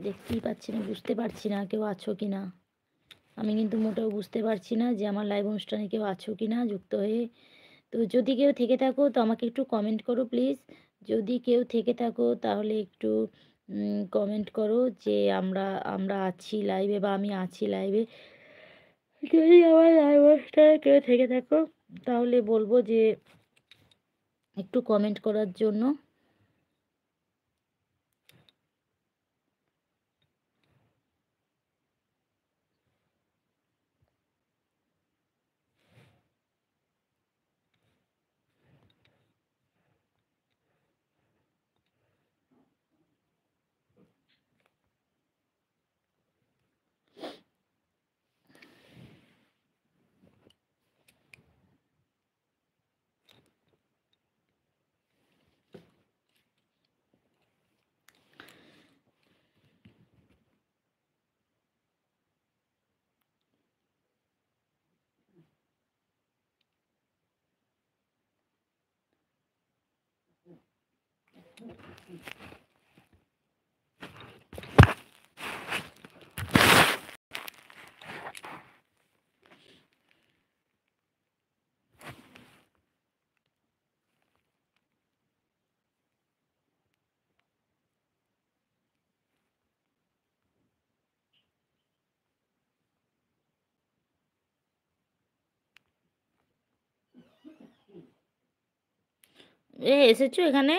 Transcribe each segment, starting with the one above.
দেখতেই পাচ্ছি না, বুঝতে পারছি না কেউ আছো কি না। আমি কিন্তু মোটেও বুঝতে পারছি না যে আমার লাইভ অনুষ্ঠানে কেউ আছো কি না যুক্ত হয়ে। তো যদি কেউ থেকে থাকো তো আমাকে একটু কমেন্ট করো প্লিজ। যদি কেউ থেকে থাকো তাহলে একটু কমেন্ট করো যে আমরা আমরা আছি লাইভে বা আমি আছি লাইভে। যদি আমার লাইভ অনুষ্ঠানে কেউ থেকে থাকো তাহলে বলবো যে একটু কমেন্ট করার জন্য। এসেছো এখানে?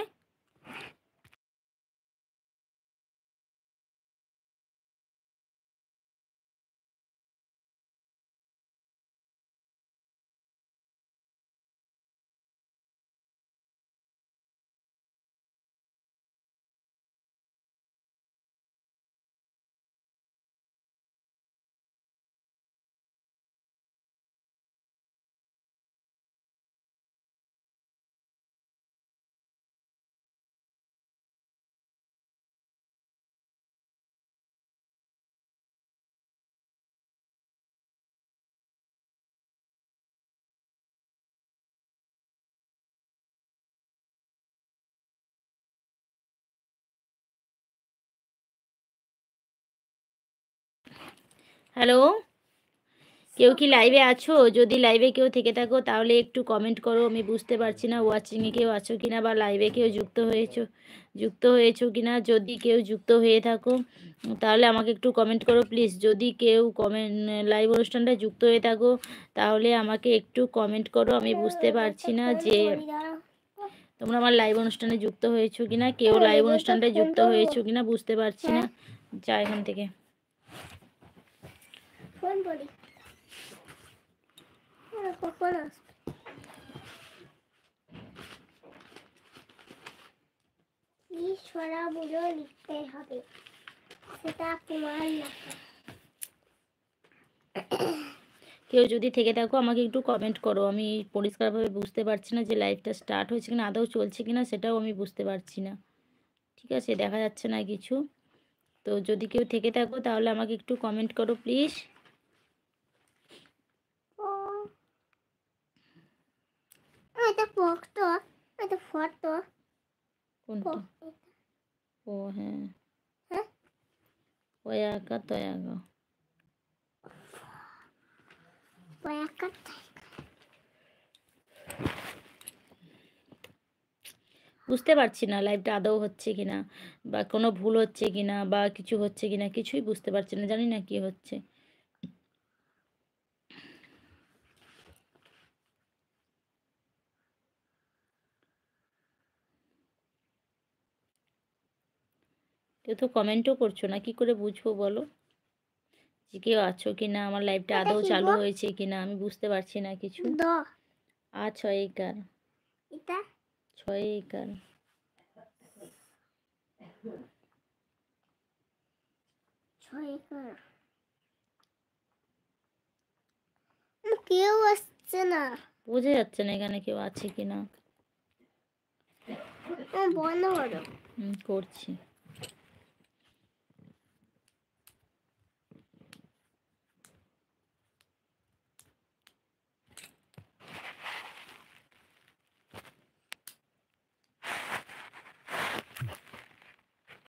হ্যালো, কেউ কি লাইভে আছো? যদি লাইভে কেউ থেকে থাকো তাহলে একটু কমেন্ট করো। আমি বুঝতে পারছি না ওয়াচিংয়ে কেউ আছো কিনা বা লাইভে কেউ যুক্ত হয়েছো কিনা। যদি কেউ যুক্ত হয়ে থাকো তাহলে আমাকে একটু কমেন্ট করো প্লিজ। যদি কেউ লাইভ অনুষ্ঠানটায় যুক্ত হয়ে থাকো তাহলে আমাকে একটু কমেন্ট করো। আমি বুঝতে পারছি না যে তোমরা আমার লাইভ অনুষ্ঠানে যুক্ত হয়েছো কিনা, কেউ লাইভ অনুষ্ঠানটায় যুক্ত হয়েছো কিনা বুঝতে পারছি না। যা এখান থেকে। ঈশ্বরাগুলো লিখতে হবে, সেটা তোমার লেখা। কেউ যদি থেকে থাকো আমাকে একটু কমেন্ট করো। আমি পরিষ্কারভাবে বুঝতে পারছি না যে লাইভটা স্টার্ট হয়েছে কিনা, আদৌ চলছে কিনা সেটাও আমি বুঝতে পারছি না। ঠিক আছে, দেখা যাচ্ছে না কিছু। তো যদি কেউ থেকে থাকো তাহলে আমাকে একটু কমেন্ট করো প্লিজ। এটা ফটো, এটা ফটো। কোনটা? ও হ্যাঁ, ওয়াকা তয়াকা। বুঝতে পারছি না লাইভটা আদৌ হচ্ছে কিনা বা কোনো ভুল হচ্ছে কিনা বা কিছু হচ্ছে কিনা, কিছুই বুঝতে পারছি না, জানি না কি হচ্ছে। কেউ তো কমেন্টও করছো না, কি করে বুঝবো বলো যে কেউ আছো কিনা, আমার লাইভটা আদৌ চালু হয়েছে কিনা আমি বুঝতে পারছি না কিছু। ছয় একার, এটা 6 একার। কেউ আসছে না, বোঝা যাচ্ছে না এখানে কেউ আছে কিনা। বন্ধ করো। করছি।